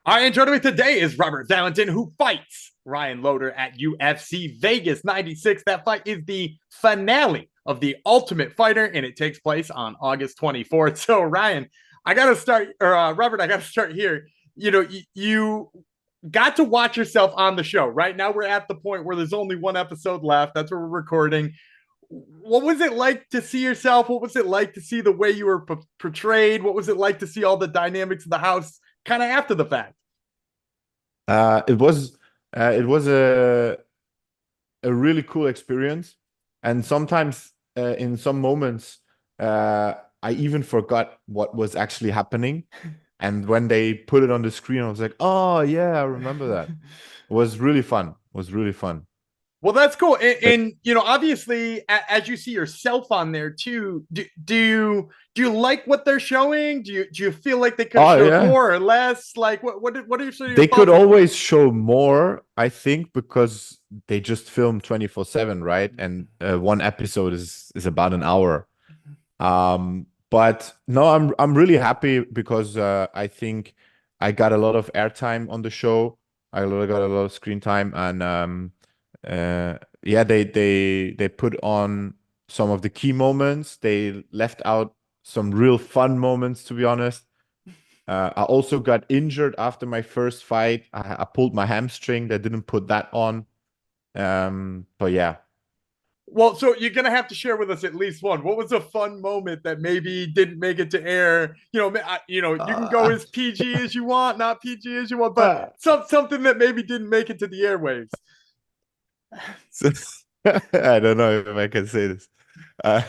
All right, and joining me today is Robert Valentin, who fights Ryan Loder at UFC Vegas 96. That fight is the finale of The Ultimate Fighter, and it takes place on August 24th. So, Ryan, I got to start, or Robert, I got to start here. You got to watch yourself on the show. Right now, we're at the point where there's only one episode left. That's where we're recording. What was it like to see yourself? What was it like to see the way you were portrayed? What was it like to see all the dynamics of the house kind of after the fact? It was a really cool experience, and sometimes in some moments I even forgot what was actually happening. And when they put it on the screen, I was like, "Oh yeah, I remember that." It was really fun. It was really fun. Well, that's cool. But Obviously, as you see yourself on there too, do you like what they're showing? Do you feel like they could have oh showed yeah, more or less? Like, what are sort of your they could thoughts on? always show more, I think, because they just film 24/7, right? And one episode is about an hour. But no, I'm really happy because I think I got a lot of airtime on the show. I got a lot of screen time, and yeah, they put on some of the key moments. They left out some real fun moments, to be honest. I also got injured after my first fight. I pulled my hamstring. They didn't put that on. But yeah. Well, so you're gonna have to share with us at least one. What was a fun moment that maybe didn't make it to air? You can go Uh, as PG as you want, not PG as you want, but something that maybe didn't make it to the airwaves. So, I don't know if I can say this. Uh,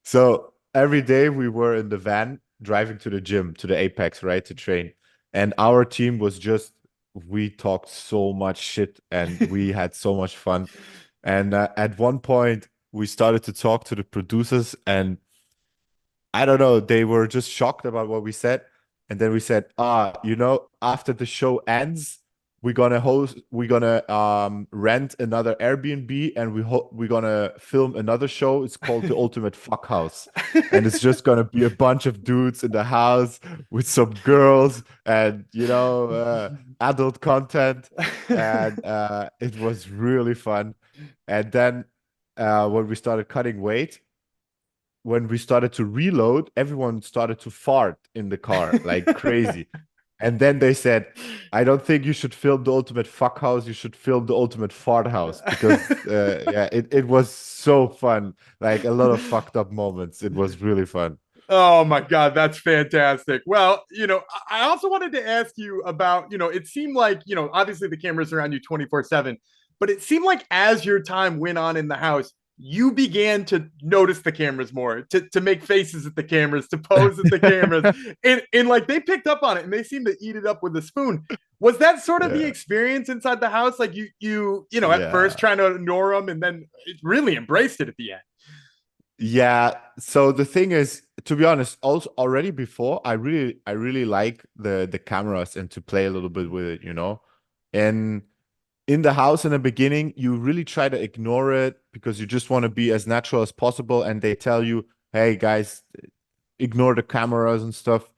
so every day we were in the van driving to the gym, to the Apex, right, to train. And our team was just, we talked so much shit and we had so much fun. And at one point, we started to talk to the producers, and I don't know, they were just shocked about what we said. And then we said, after the show ends, we're gonna rent another Airbnb, and we're gonna film another show. It's called The Ultimate Fuck House. And it's just gonna be a bunch of dudes in the house with some girls and adult content. And it was really fun. And then when we started cutting weight, when we started to reload, everyone started to fart in the car like crazy. And then they said, I don't think you should film the ultimate fuck house. You should film the ultimate fart house because, yeah, it was so fun. Like a lot of fucked up moments. It was really fun. Oh my God, that's fantastic. Well, I also wanted to ask you about, it seemed like, obviously the cameras are on you 24/7, but it seemed like as your time went on in the house, you began to notice the cameras more, to make faces at the cameras, to pose at the cameras. And like they picked up on it and they seemed to eat it up with a spoon. Was that sort of the Yeah. experience inside the house? Like at first Yeah. trying to ignore them and then it really embraced it at the end. Yeah. So the thing is, to be honest, also already before, I really like the cameras and to play a little bit with it. And in the house in the beginning, you really try to ignore it because you just want to be as natural as possible. And they tell you, hey guys, ignore the cameras and stuff.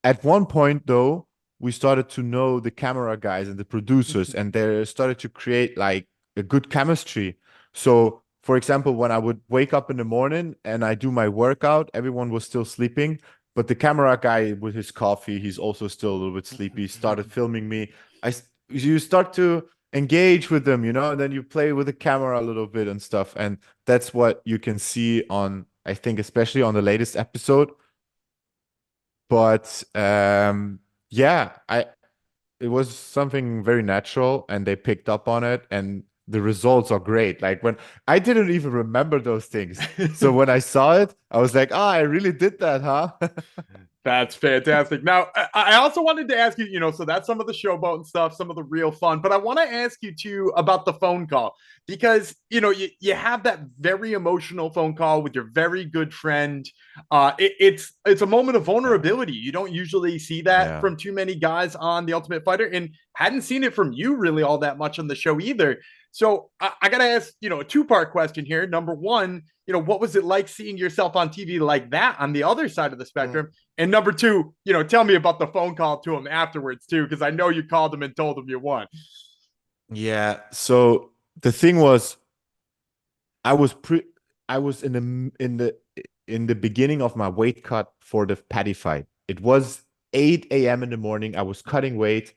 At one point, though, we started to know the camera guys and the producers, and they started to create like a good chemistry. So, for example, when I would wake up in the morning and I do my workout, everyone was still sleeping. But the camera guy with his coffee, he's also still a little bit sleepy, started filming me. You start to engage with them, and then you play with the camera a little bit and stuff. And that's what you can see on, I think, especially on the latest episode. But yeah, I it was something very natural, and they picked up on it, and the results are great. Like when I didn't even remember those things. So when I saw it, I was like, "Ah, I really did that, huh?" That's fantastic. Now, I also wanted to ask you, so that's some of the showboat and stuff, some of the real fun, but I want to ask you too about the phone call because, you have that very emotional phone call with your very good friend. It's a moment of Yeah. vulnerability. You don't usually see that Yeah. from too many guys on The Ultimate Fighter and hadn't seen it from you really all that much on the show either. So I got to ask, a two-part question here. Number one, what was it like seeing yourself on TV like that on the other side of the spectrum? And number two, tell me about the phone call to him afterwards too, because I know you called him and told him you won. Yeah. So the thing was, I was pre I was in the beginning of my weight cut for the Paddy fight. It was 8 a.m. in the morning. I was cutting weight,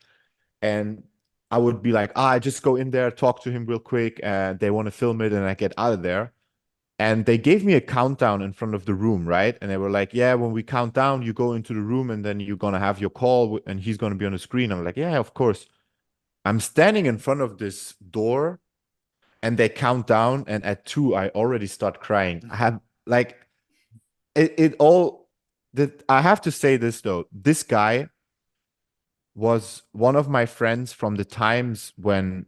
and I would be like, I just go in there, talk to him real quick, and they want to film it, and I get out of there. And they gave me a countdown in front of the room, right? And they were like, yeah, when we count down, you go into the room and then you're gonna have your call and he's gonna be on the screen. I'm like, yeah, of course. I'm standing in front of this door and they count down, and at 2 I already start crying. I have like it all that I have to say this though. This guy was one of my friends from the times when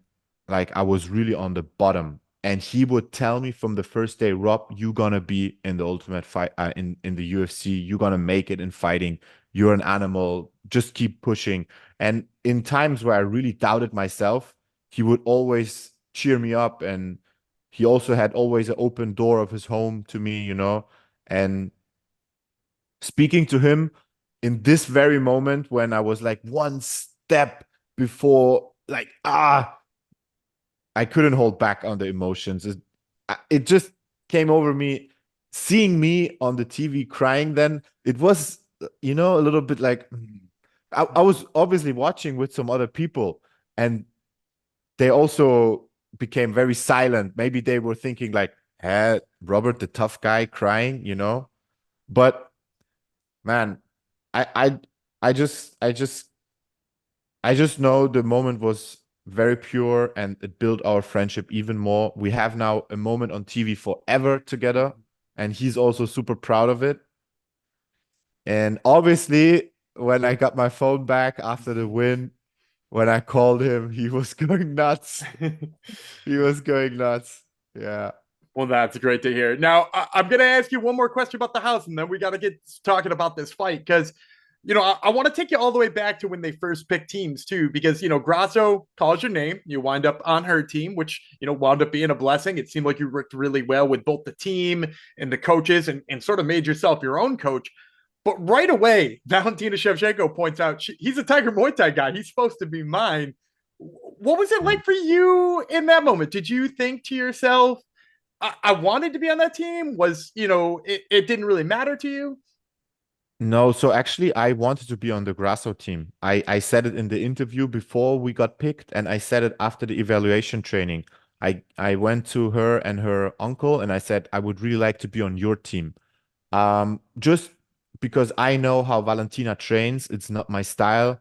like I was really on the bottom, and he would tell me from the first day, Rob, you're gonna be in the ultimate fight in the UFC. You're gonna make it in fighting. You're an animal. Just keep pushing. And in times where I really doubted myself, he would always cheer me up, and he also had always an open door of his home to me, and speaking to him in this very moment when I was like one step before, like, I couldn't hold back on the emotions. It just came over me, seeing me on the TV crying. Then it was, a little bit like, I was obviously watching with some other people, and they also became very silent. Maybe they were thinking like, hey, Robert, the tough guy crying. But man, I I I just know the moment was very pure, and it built our friendship even more. We have now a moment on TV forever together, and he's also super proud of it. And obviously, when I got my phone back after the win, when I called him, he was going nuts. He was going nuts. Yeah. Well, that's great to hear. Now, I'm going to ask you one more question about the house, and then we got to get talking about this fight because, I want to take you all the way back to when they first picked teams, too, because, Grasso calls your name. You wind up on her team, which, wound up being a blessing. It seemed like you worked really well with both the team and the coaches and sort of made yourself your own coach. But right away, Valentina Shevchenko points out he's a Tiger Muay Thai guy. He's supposed to be mine. What was it like for you in that moment? Did you think to yourself, I wanted to be on that team? Was, it didn't really matter to you? No, so actually, I wanted to be on the Grasso team. I said it in the interview before we got picked, and I said it after the evaluation training. I went to her and her uncle, and I said, I would really like to be on your team. Just because I know how Valentina trains, it's not my style.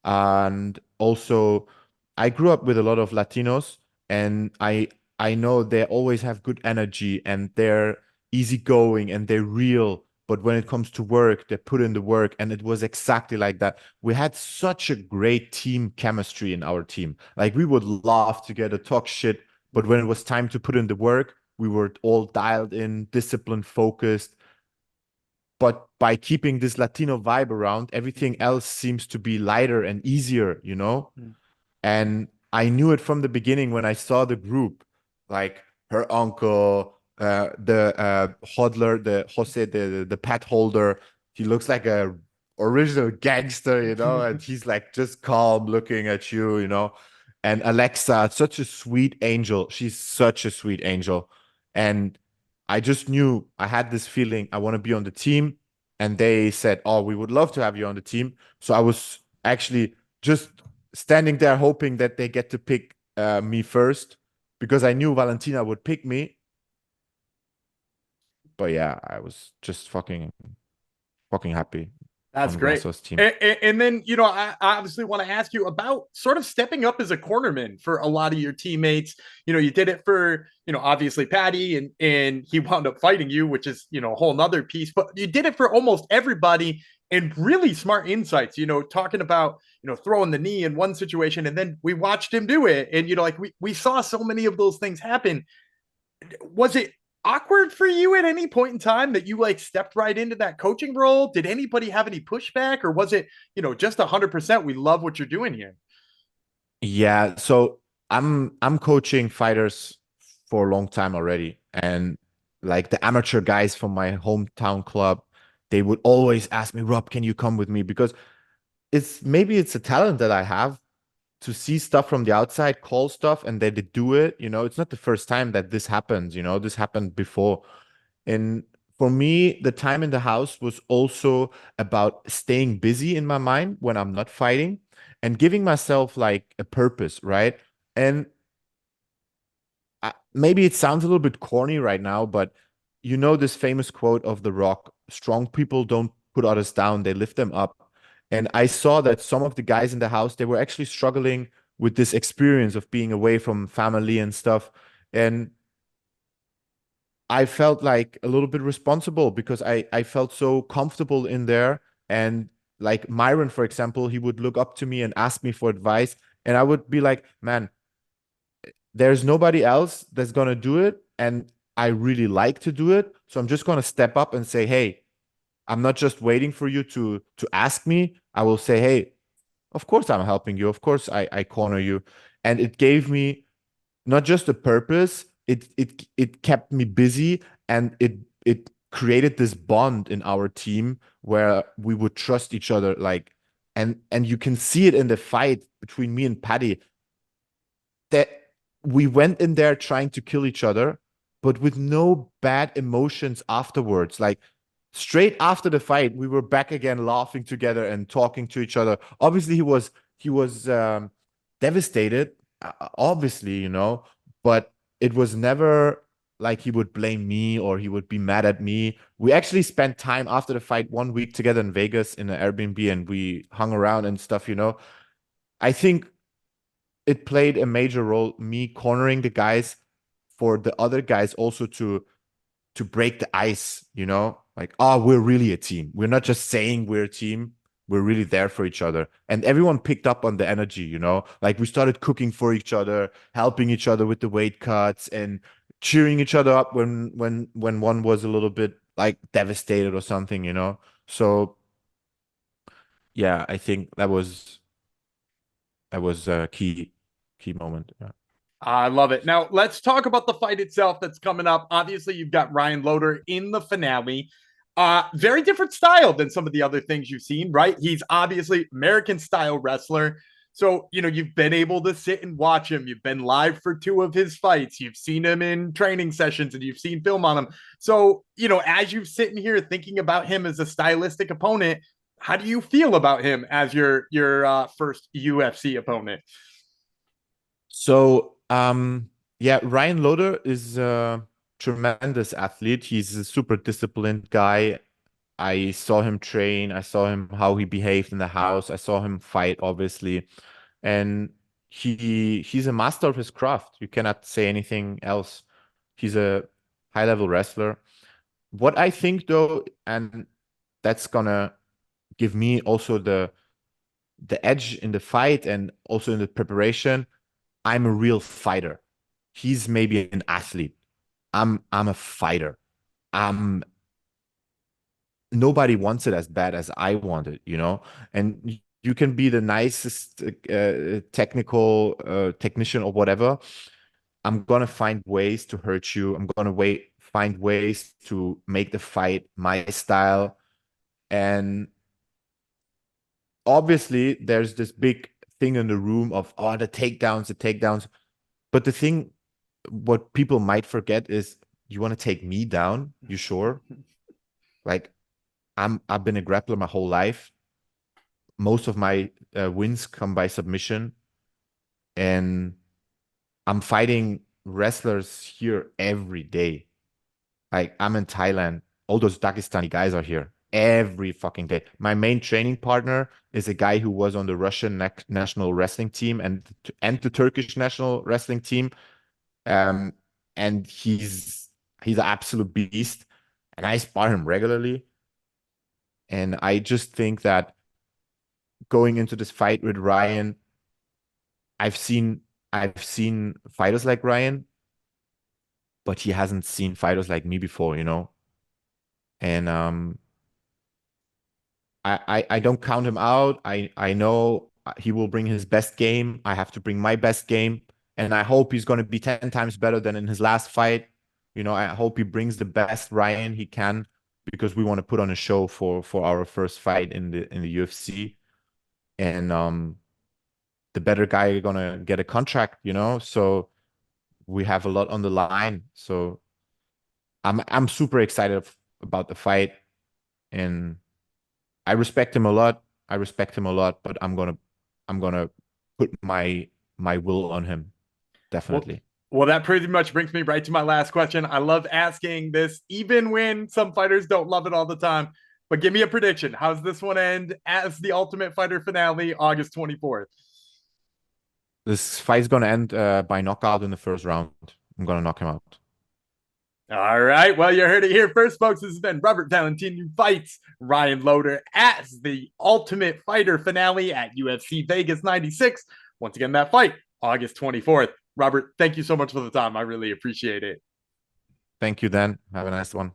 And also, I grew up with a lot of Latinos, and I know they always have good energy and they're easygoing and they're real. But when it comes to work, they put in the work, and it was exactly like that. We had such a great team chemistry in our team. Like we would laugh together, talk shit, but when it was time to put in the work, we were all dialed in, disciplined, focused. But by keeping this Latino vibe around, everything else seems to be lighter and easier. And I knew it from the beginning when I saw the group, like her uncle, the hodler, the Jose, the pet holder. He looks like a original gangster, and he's like just calm looking at you. And Alexa, such a sweet angel. She's such a sweet angel. And I just knew I had this feeling I want to be on the team. And they said, oh, we would love to have you on the team. So I was actually just standing there hoping that they get to pick me first, because I knew Valentina would pick me. But yeah, I was just fucking happy That's on great. Grasso's team. And then, I obviously want to ask you about sort of stepping up as a cornerman for a lot of your teammates. You did it for, obviously Patty, and he wound up fighting you, which is, a whole nother piece, but you did it for almost everybody, and really smart insights, talking about, throwing the knee in one situation, and then we watched him do it. And, like we saw so many of those things happen. Was it awkward for you at any point in time that you like stepped right into that coaching role? Did anybody have any pushback, or was it, just 100%? We love what you're doing here. Yeah. So I'm coaching fighters for a long time already, and like the amateur guys from my hometown club, they would always ask me, Rob, can you come with me? Because it's a talent that I have to see stuff from the outside, call stuff, and they do it. It's not the first time that this happens. This happened before. And for me, the time in the house was also about staying busy in my mind when I'm not fighting and giving myself like a purpose, right? And maybe it sounds a little bit corny right now, but this famous quote of The Rock, strong people don't put others down, they lift them up. And I saw that some of the guys in the house, they were actually struggling with this experience of being away from family and stuff. And I felt like a little bit responsible because I felt so comfortable in there. And like Myron, for example, he would look up to me and ask me for advice. And I would be like, man, there's nobody else that's going to do it. And I really like to do it. So I'm just going to step up and say, hey, I'm not just waiting for you to ask me. I will say, hey, of course I'm helping you. Of course I corner you. And it gave me not just a purpose, it kept me busy, and it created this bond in our team where we would trust each other, like, and you can see it in the fight between me and Paddy, that we went in there trying to kill each other, but with no bad emotions afterwards. Like straight after the fight, we were back again laughing together and talking to each other. Obviously, he was devastated, obviously, but it was never like he would blame me or he would be mad at me. We actually spent time after the fight 1 week together in Vegas in an Airbnb, and we hung around and stuff. I think it played a major role, me cornering the guys for the other guys also to break the ice. Like, oh, we're really a team. We're not just saying we're a team. We're really there for each other. And everyone picked up on the energy. Like we started cooking for each other, helping each other with the weight cuts and cheering each other up when one was a little bit like devastated or something. So yeah, I think that was a key moment. Yeah. I love it. Now, let's talk about the fight itself that's coming up. Obviously, you've got Ryan Loder in the finale. Very different style than some of the other things you've seen, right? He's obviously American style wrestler. So, you've been able to sit and watch him. You've been live for two of his fights. You've seen him in training sessions and you've seen film on him. So, as you're sitting here thinking about him as a stylistic opponent, how do you feel about him as your first UFC opponent? So, yeah, Ryan Loder is a tremendous athlete. He's a super disciplined guy. I saw him train. I saw him how he behaved in the house. I saw him fight, obviously, and he's a master of his craft. You cannot say anything else. He's a high level wrestler. What I think though, and that's gonna give me also the edge in the fight and also in the preparation. I'm a real fighter. He's maybe an athlete. I'm a fighter. I'm Nobody wants it as bad as I want it. And you can be the nicest technical technician or whatever. I'm gonna find ways to hurt you. I'm gonna find ways to make the fight my style. And obviously, there's this big thing in the room of the takedowns, the takedowns. But the thing, what people might forget is, you want to take me down? You sure? Like I've been a grappler my whole life. Most of my wins come by submission, and I'm fighting wrestlers here every day. Like I'm in Thailand. All those Dagestani guys are here every fucking day. My main training partner is a guy who was on the Russian national wrestling team and the Turkish national wrestling team. Um, and he's an absolute beast, and I spar him regularly. And I just think that going into this fight with Ryan, I've seen I've seen fighters like Ryan, but he hasn't seen fighters like me before. And I don't count him out. I know he will bring his best game. I have to bring my best game, And I hope he's going to be 10 times better than in his last fight. I hope he brings the best Ryan he can, because we want to put on a show for our first fight in the UFC. And the better guy gonna get a contract. So we have a lot on the line. So I'm super excited about the fight, and I respect him a lot. I respect him a lot, but I'm gonna put my will on him, Well, definitely. well, that pretty much brings me right to my last question. I love asking this, even when some fighters don't love it all the time. But give me a prediction. How's this one end as the Ultimate Fighter finale, August 24th? This fight's gonna end by knockout in the first round. I'm gonna knock him out. All right. Well, you heard it here first, folks. This has been Robert Valentin, who fights Ryan Loder as the Ultimate Fighter finale at UFC Vegas 96. Once again, that fight, August 24th. Robert, thank you so much for the time. I really appreciate it. Thank you, Dan. Have a nice one.